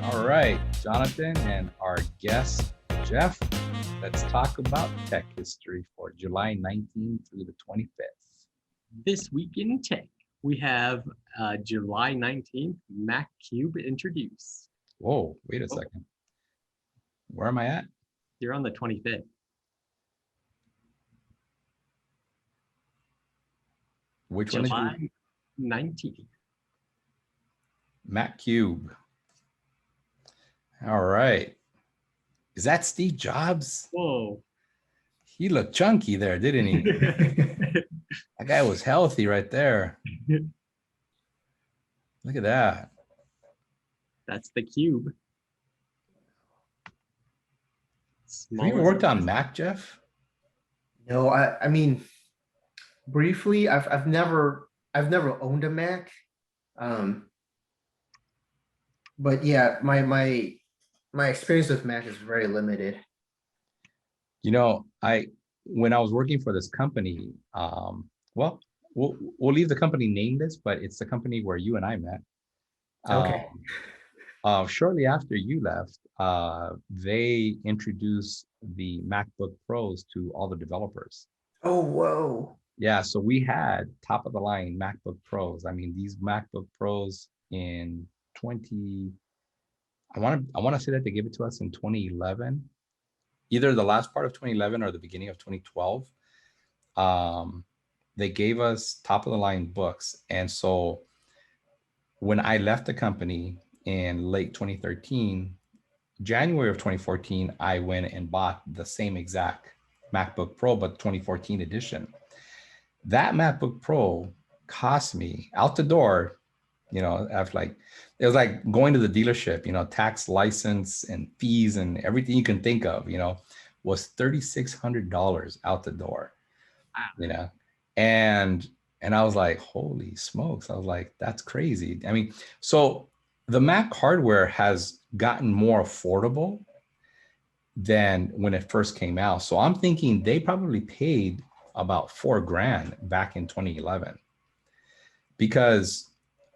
All right, Jonathan and our guest, Jeff, let's talk about tech history for July 19th through the 25th. This week in tech, we have July 19th, Mac Cube introduced. Whoa, wait a second. Where am I at? You're on the 25th. Which July one is you? 19th. Mac Cube. All right. Is that Steve Jobs? Whoa. He looked chunky there, didn't he? That guy was healthy right there. Look at that. That's the cube. Have you ever worked on Mac, Jeff? No, I mean, briefly, I've never owned a Mac. But yeah, my experience with Mac is very limited. You know, when I was working for this company, well, we'll leave the company nameless, but it's the company where you and I met. Okay. Shortly after you left, they introduced the MacBook Pros to all the developers. Oh, whoa. Yeah, so we had top of the line MacBook Pros. I mean, these MacBook Pros in I want to say that they gave it to us in 2011, either the last part of 2011 or the beginning of 2012. They gave us top of the line books. And so when I left the company in late 2013, January of 2014, I went and bought the same exact MacBook Pro, but 2014 edition. That MacBook Pro cost me out the door, you know, it was like going to the dealership, you know, tax, license, and fees and everything you can think of, you know, was $3,600 out the door. Wow. You know, and I was like, holy smokes. I was like, that's crazy. I mean, so the Mac hardware has gotten more affordable than when it first came out. So I'm thinking they probably paid about $4,000 back in 2011, because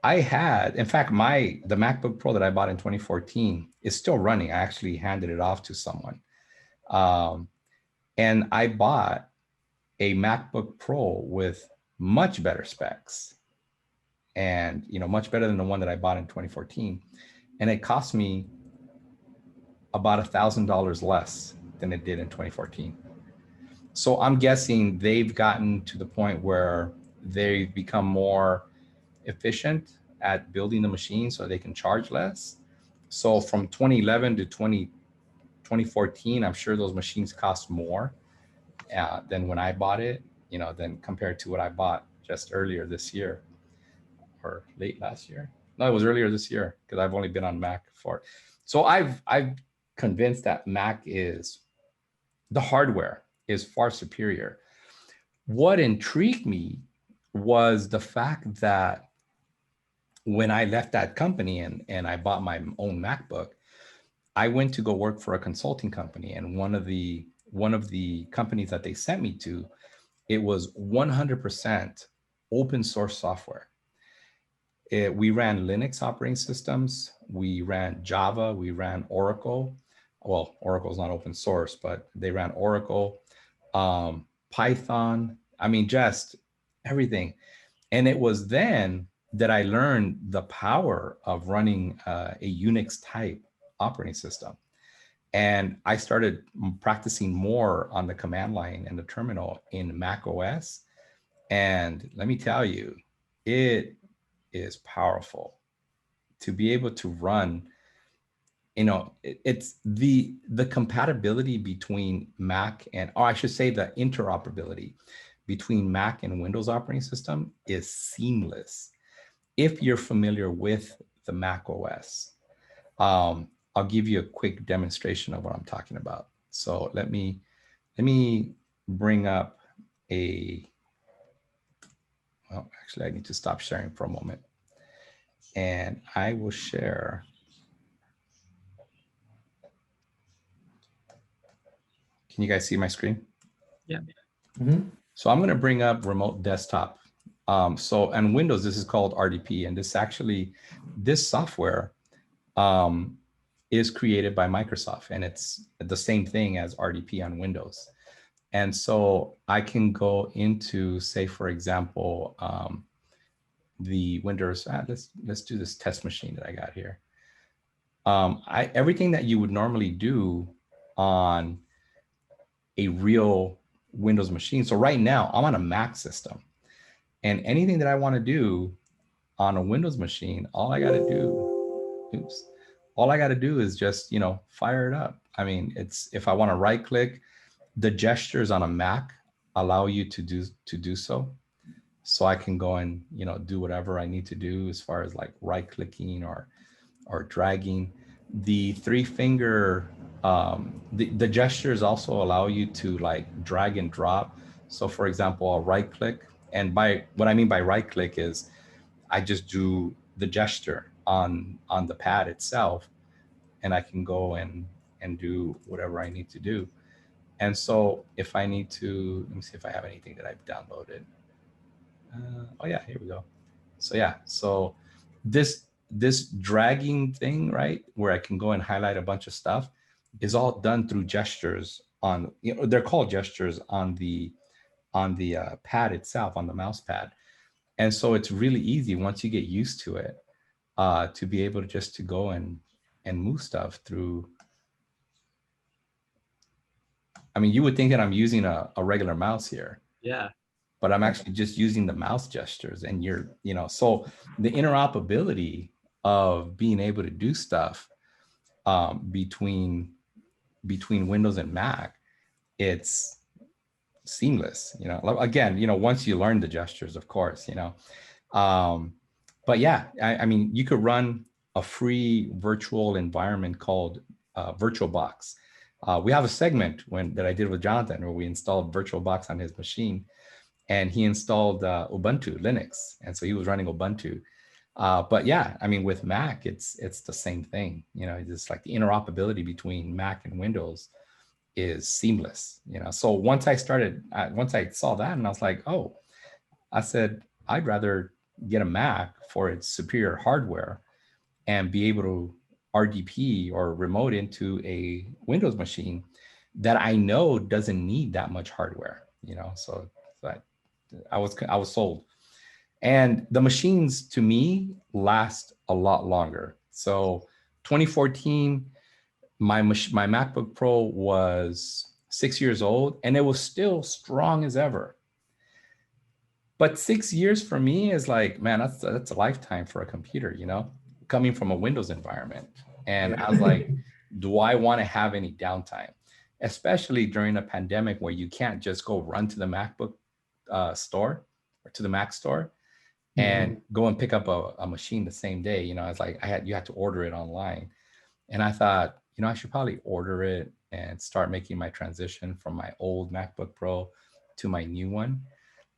I had, in fact, the MacBook Pro that I bought in 2014 is still running. I actually handed it off to someone. And I bought a MacBook Pro with much better specs and, you know, much better than the one that I bought in 2014. And it cost me about $1,000 less than it did in 2014. So I'm guessing they've gotten to the point where they've become more efficient at building the machine so they can charge less. So from 2011 to 2014, I'm sure those machines cost more than when I bought it, you know, than compared to what I bought just earlier this year or late last year. No, it was earlier this year, because I've only been on Mac for. So I've convinced that Mac is, the hardware is far superior. What intrigued me was the fact that when I left that company and I bought my own MacBook, I went to go work for a consulting company, and one of the companies that they sent me to, it was 100% open source software. We ran Linux operating systems, we ran Java, we ran Oracle. Well, Oracle's not open source, but they ran Oracle, Python. I mean, just everything. And it was then that I learned the power of running a Unix type operating system. And I started practicing more on the command line and the terminal in Mac OS. And let me tell you, it is powerful to be able to run, you know, it's the compatibility between Mac and, or I should say the interoperability between Mac and Windows operating system is seamless if you're familiar with the Mac OS. I'll give you a quick demonstration of what I'm talking about. So let me bring up well, actually I need to stop sharing for a moment, and I will share. Can you guys see my screen? Yeah. Mm-hmm. So I'm going to bring up remote desktop. So on Windows, this is called RDP, and this software is created by Microsoft, and it's the same thing as RDP on Windows. And so I can go into, say, for example, the Windows. Let's do this test machine that I got here. Everything that you would normally do on a real Windows machine. So right now I'm on a Mac system, and anything that I want to do on a Windows machine, all I got to do is just, fire it up. I mean, it's, if I want to right click, the gestures on a Mac allow you to do so. So I can go and, do whatever I need to do as far as like right clicking or dragging. The three finger, the gestures also allow you to like drag and drop. So for example, I'll right click, and by what I mean by right click is I just do the gesture on the pad itself, and I can go and do whatever I need to do. And so if I need to, let me see if I have anything that I've downloaded. Oh yeah, here we go. So yeah, so this dragging thing, right, where I can go and highlight a bunch of stuff, is all done through gestures on, they're called gestures on the pad itself, on the mouse pad. And so it's really easy once you get used to it, to be able to just to go and move stuff through. I mean, you would think that I'm using a regular mouse here. Yeah. But I'm actually just using the mouse gestures, and so the interoperability of being able to do stuff between Windows and Mac, it's seamless. Again, once you learn the gestures, of course, but yeah, I mean, you could run a free virtual environment called VirtualBox. We have a segment that I did with Jonathan where we installed VirtualBox on his machine. And he installed Ubuntu Linux, and so he was running Ubuntu. But yeah, I mean, with Mac, it's the same thing. It's like the interoperability between Mac and Windows is seamless. So once I saw that, and I was like, oh, I said, I'd rather get a Mac for its superior hardware and be able to RDP or remote into a Windows machine that I know doesn't need that much hardware. So I was sold. And the machines to me last a lot longer. So 2014, my MacBook Pro was 6 years old, and it was still strong as ever. But 6 years for me is like, man, that's a lifetime for a computer, coming from a Windows environment. And I was like, do I want to have any downtime? Especially during a pandemic where you can't just go run to the MacBook store or to the Mac store and go and pick up a machine the same day. It's like you had to order it online. And I thought, I should probably order it and start making my transition from my old MacBook Pro to my new one.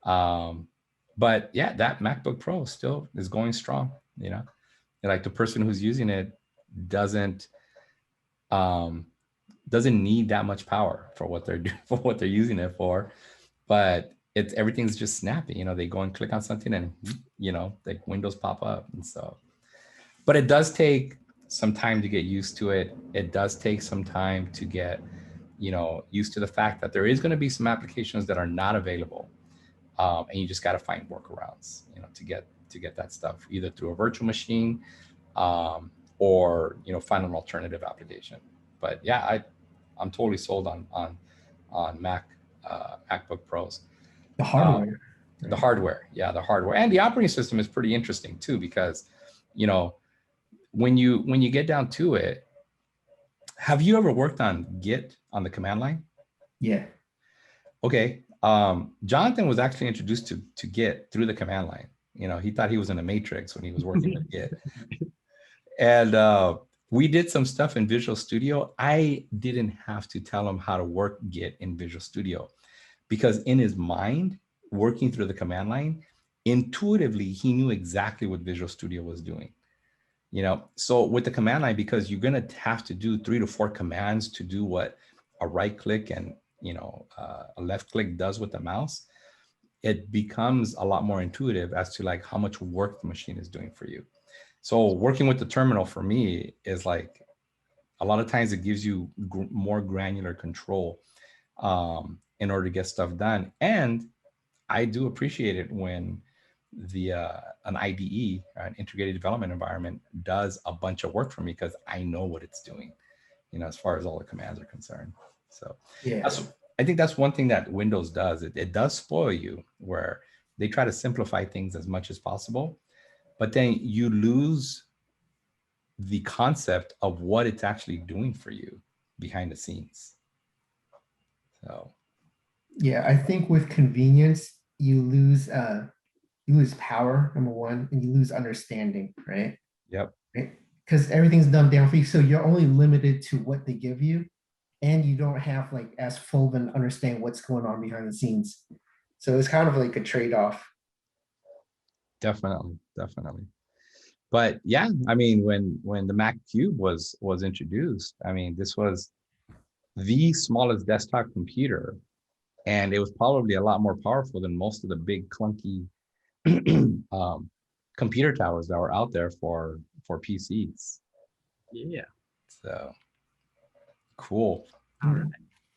But yeah, that MacBook Pro still is going strong. Like the person who's using it doesn't need that much power for what they're using it for, but everything's just snappy. They go and click on something, and like windows pop up. And so, but it does take some time to get used to it. It does take some time to get used to the fact that there is going to be some applications that are not available, and you just got to find workarounds to get that stuff either through a virtual machine, or find an alternative application. But yeah, I'm totally sold on MacBook Pros. The hardware. The hardware, yeah, the hardware, and the operating system is pretty interesting too, because when you get down to it, have you ever worked on Git on the command line? Yeah. Okay. Jonathan was actually introduced to Git through the command line. He thought he was in a matrix when he was working with Git. And we did some stuff in Visual Studio. I didn't have to tell him how to work Git in Visual Studio, because in his mind, working through the command line, intuitively, he knew exactly what Visual Studio was doing. So with the command line, because you're going to have to do 3 to 4 commands to do what a right click and a left click does with the mouse, it becomes a lot more intuitive as to like how much work the machine is doing for you. So working with the terminal for me is like A lot of times it gives you more granular control in order to get stuff done. And I do appreciate it when an IDE, an integrated development environment, does a bunch of work for me because I know what it's doing, as far as all the commands are concerned. So Yeah. I think that's one thing that Windows does. It does spoil you, where they try to simplify things as much as possible, but then you lose the concept of what it's actually doing for you behind the scenes. So Yeah, I think with convenience, you lose power, number one, and you lose understanding, right? yep. Right? Because everything's dumbed down for you. So you're only limited to what they give you, and you don't have like as full of an understand what's going on behind the scenes. So it's kind of like a trade-off. Definitely. But yeah, I mean, when the Mac Cube was introduced, I mean, this was the smallest desktop computer, and it was probably a lot more powerful than most of the big clunky computer towers that were out there for PCs. Yeah. So cool. All right.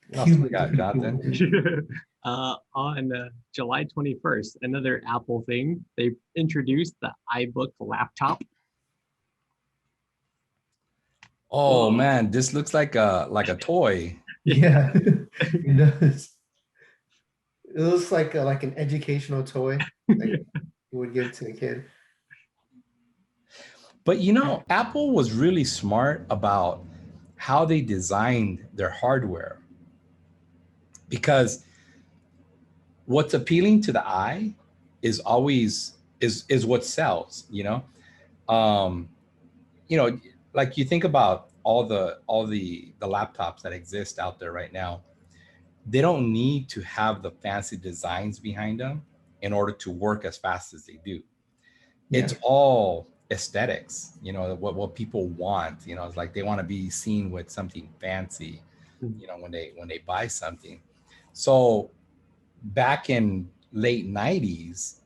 What else we got, Jonathan? On July 21st, another Apple thing, they introduced the iBook laptop. Oh man, this looks like a toy. Yeah, it does. It looks like an educational toy like you would give to a kid. But Apple was really smart about how they designed their hardware, because what's appealing to the eye is always is what sells. Like you think about all the laptops that exist out there right now, they don't need to have the fancy designs behind them in order to work as fast as they do. Yeah. It's all aesthetics, what people want. It's like they want to be seen with something fancy, when they buy something. So back in late 90s,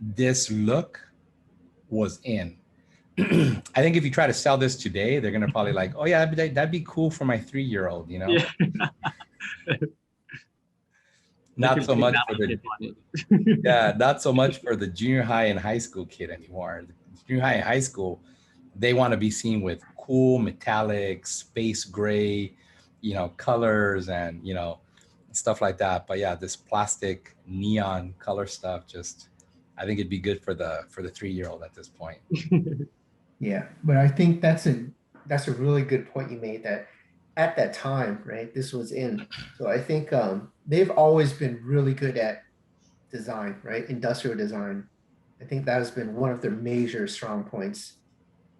this look was in. I think if you try to sell this today, they're gonna probably like, oh yeah, that'd be cool for my 3-year-old, Yeah. Not so much for the not so much for the junior high and high school kid anymore. The junior high and high school, they want to be seen with cool metallic, space gray, colors and stuff like that. But yeah, this plastic neon color stuff, I think it'd be good for the 3-year-old at this point. Yeah, but I think that's a really good point you made, that at that time, right, this was in. So I think they've always been really good at design, right? Industrial design. I think that has been one of their major strong points,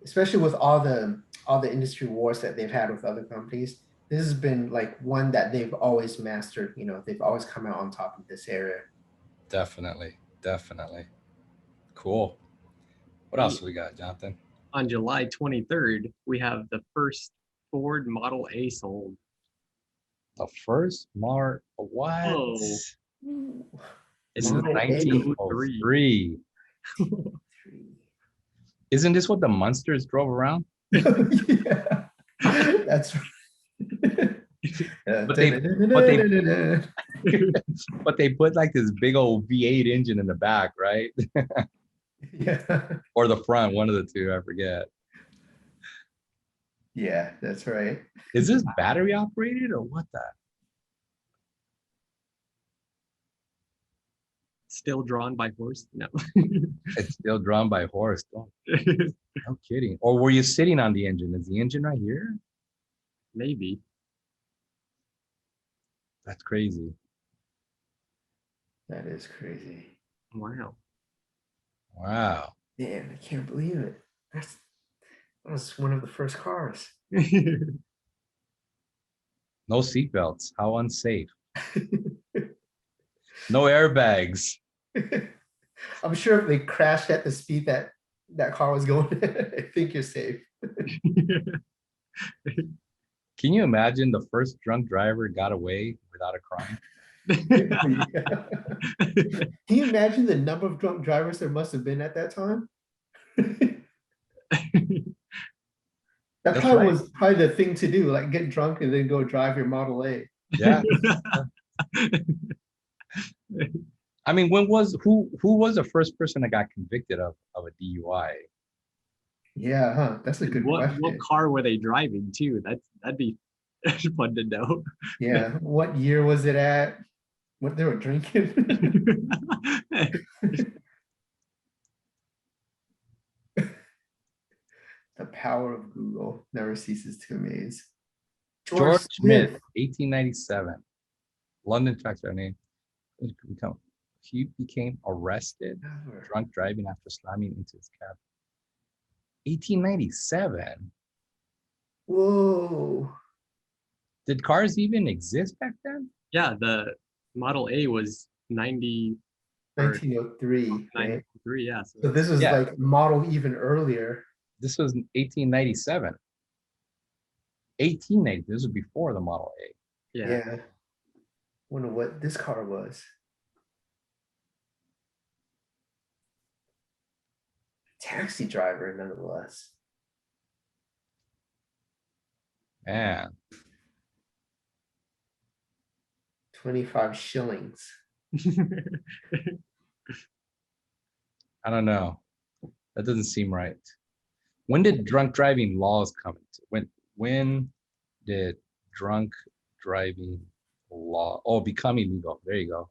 especially with all the industry wars that they've had with other companies. This has been like one that they've always mastered. They've always come out on top of this area. Definitely. Cool. What else we got, Jonathan? On July 23rd, we have the first Ford Model A sold. The first what? Whoa. This It's is 1903. Isn't this what the Munsters drove around? Yeah, that's right. But they put like this big old V8 engine in the back, right? Yeah. Or the front, one of the two, I forget. Yeah, that's right. Is this battery operated or what the? Still drawn by horse? No. It's still drawn by horse. No kidding. Or were you sitting on the engine? Is the engine right here? Maybe. That's crazy. That is crazy. Wow. Man, I can't believe it. That was one of the first cars. No seatbelts. How unsafe. No airbags. I'm sure if they crashed at the speed that car was going, I think you're safe. Can you imagine the first drunk driver got away without a crime? Can you imagine the number of drunk drivers there must have been at that time? That That's probably right. was probably the thing to do, like get drunk and then go drive your Model A. Yeah. I mean, who was the first person that got convicted of a DUI? Yeah, huh? That's a good What question. car were they driving too? That'd be fun to know. Yeah, what year was it at? What they were drinking? The power of Google never ceases to amaze. George George Smith, Smith. 1897, London taxi name. He became arrested drunk driving after slamming into his cab. 1897. Whoa. Did cars even exist back then? Yeah, the Model A was 90 or 1903, right? 93. Yeah, So this was Yeah. like model even earlier. This was 1897. 1890. This was before the Model A. yeah. Yeah. Wonder what this car was. Taxi driver, nonetheless. Man, 25 shillings. I don't know. That doesn't seem right. When did drunk driving laws come into? When did drunk driving law become illegal? There you go.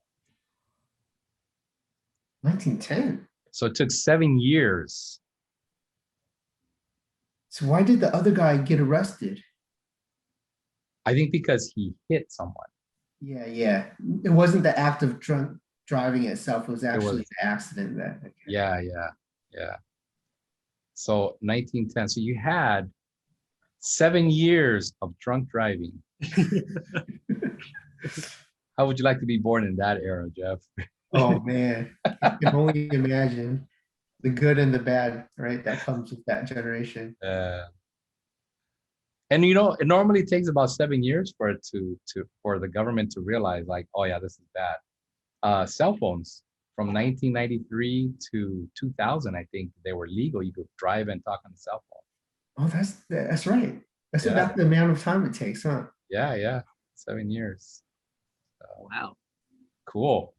1910. So it took 7 years. So why did the other guy get arrested? I think because he hit someone. Yeah, yeah. It wasn't the act of drunk driving itself. It was actually was- the accident that. Okay. Yeah. So 1910. So you had 7 years of drunk driving. How would you like to be born in that era, Jeff? Oh man, I can only imagine the good and the bad, right? That comes with that generation. And it normally takes about 7 years for it for the government to realize, like, oh yeah, this is bad. Cell phones from 1993 to 2000, I think they were legal. You could drive and talk on the cell phone. Oh, that's right. That's Yeah. about the amount of time it takes, huh? Yeah, 7 years. Wow. Cool.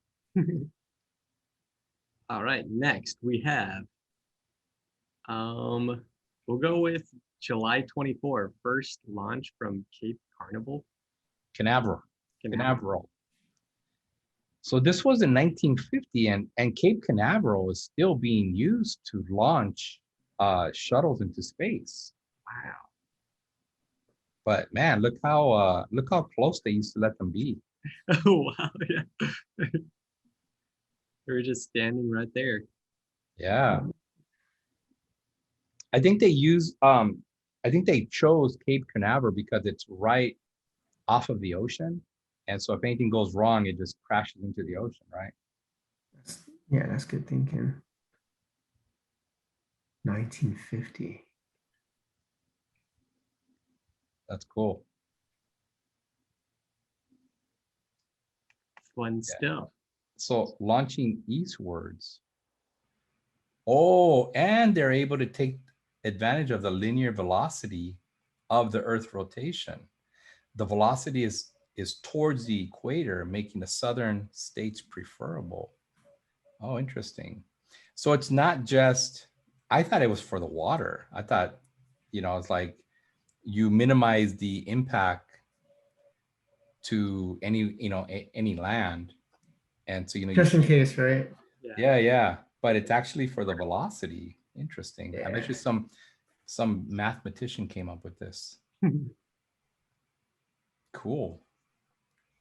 All right, next we have we'll go with July 24, first launch from Cape Canaveral. Canaveral. So this was in 1950, and Cape Canaveral is still being used to launch shuttles into space. Wow. But man, look how close they used to let them be. Oh wow, yeah. They were just standing right there. Yeah. I think they chose Cape Canaveral because it's right off of the ocean. And so if anything goes wrong, it just crashes into the ocean, right? That's good thinking. 1950. That's cool. Fun stuff. So launching eastwards. Oh, and they're able to take advantage of the linear velocity of the Earth's rotation. The velocity is towards the equator, making the southern states preferable. Oh, interesting. So it's not just, I thought it was for the water. I thought, it's like you minimize the impact to any land. And so, Just in case, right? Yeah. But it's actually for the velocity. Interesting. Yeah. I bet you some mathematician came up with this. Cool.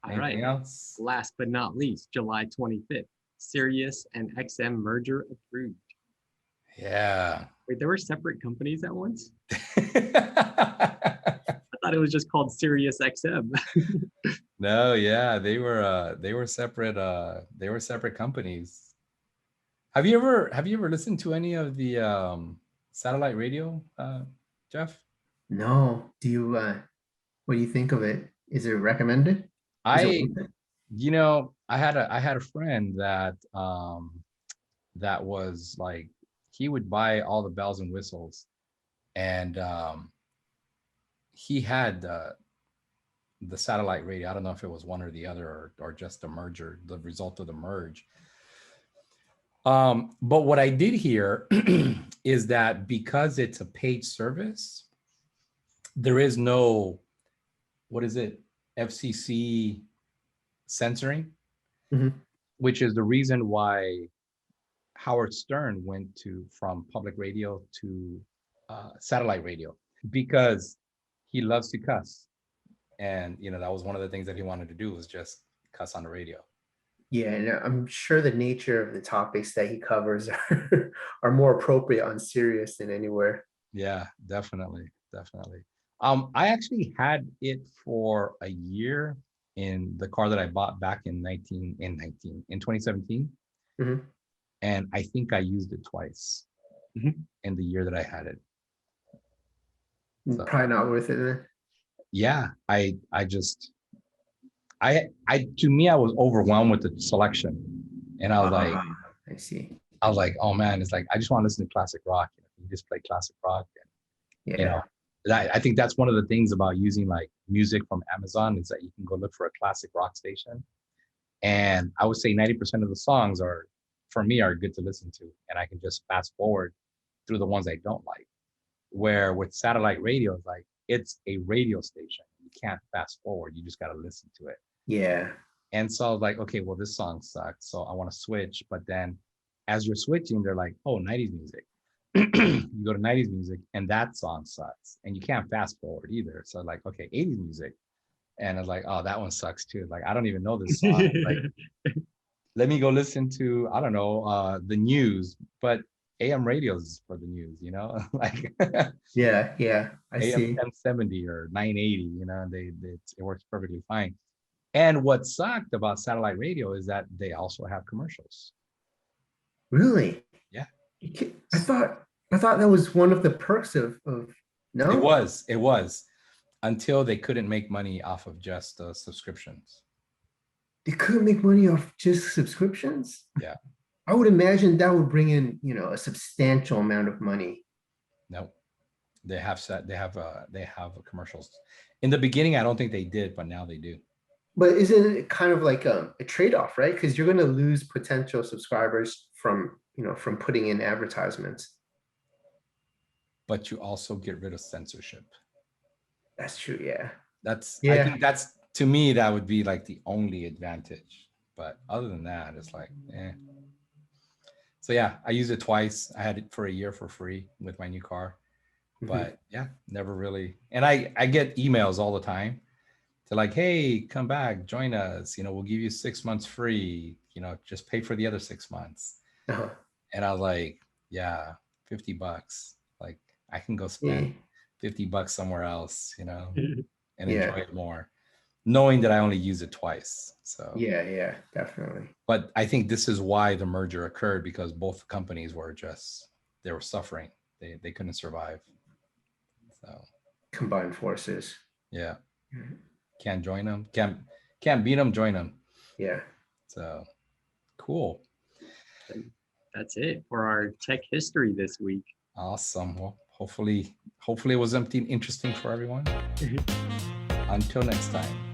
All right. Else? Last but not least, July 25th, Sirius and XM Merger approved. Yeah. Wait, there were separate companies at once? I thought it was just called Sirius XM. No, yeah, they were separate companies. Have you ever listened to any of the satellite radio, Jeff? No. Do you what do you think of it? Is it recommended? I had a friend that was like, he would buy all the bells and whistles, and he had the satellite radio. I don't know if it was one or the other, or just the merger, the result of the merge. But what I did hear is that because it's a paid service, there is no, what is it, FCC censoring, which is the reason why Howard Stern went from public radio to satellite radio, because he loves to cuss. And, that was one of the things that he wanted to do, was just cuss on the radio. Yeah, and I'm sure the nature of the topics that he covers are more appropriate on Sirius than anywhere. Yeah, definitely. I actually had it for a year in the car that I bought back in 2017. And I think I used it twice in the year that I had it. So, probably not worth it then. Yeah, I to me, I was overwhelmed with the selection, and I was like, I see. I was like, oh man, it's like I just want to listen to classic rock. You just play classic rock, and, I think that's one of the things about using like music from Amazon, is that you can go look for a classic rock station, and I would say 90% of the songs for me are good to listen to, and I can just fast forward through the ones I don't like. Where with satellite radio, like, it's a radio station. You can't fast forward. You just got to listen to it. Yeah. And so I was like, okay, well, this song sucks, so I want to switch. But then as you're switching, they're like, oh, 90s music. You go to 90s music and that song sucks. And you can't fast forward either. So like, okay, 80s music. And I was like, oh, that one sucks too. Like, I don't even know this song. Like, let me go listen to, I don't know, the news. But AM radios for the news, like yeah, I AM see. 1070 or 980, it works perfectly fine. And what sucked about satellite radio is that they also have commercials. Really? Yeah. I thought that was one of the perks of no. It was until they couldn't make money off of just subscriptions. They couldn't make money off just subscriptions? Yeah. I would imagine that would bring in, a substantial amount of money. No, they have commercials. In the beginning, I don't think they did, but now they do. But isn't it kind of like a trade-off, right? Because you're going to lose potential subscribers from putting in advertisements. But you also get rid of censorship. That's true. Yeah. I think that's, to me, that would be like the only advantage. But other than that, it's like, eh. So yeah, I used it twice. I had it for a year for free with my new car, but yeah, never really. And I get emails all the time. They're like, hey, come back, join us. We'll give you 6 months free. Just pay for the other 6 months. And I was like, yeah, $50. Like, I can go spend $50 somewhere else, and enjoy it more, knowing that I only use it twice. So yeah, definitely. But I think this is why the merger occurred, because both companies were they were suffering. They couldn't survive. So combined forces. Yeah. Can't join them. Can't beat them, join them. Yeah. So cool. That's it for our tech history this week. Awesome. Well, hopefully it was something interesting for everyone. Until next time.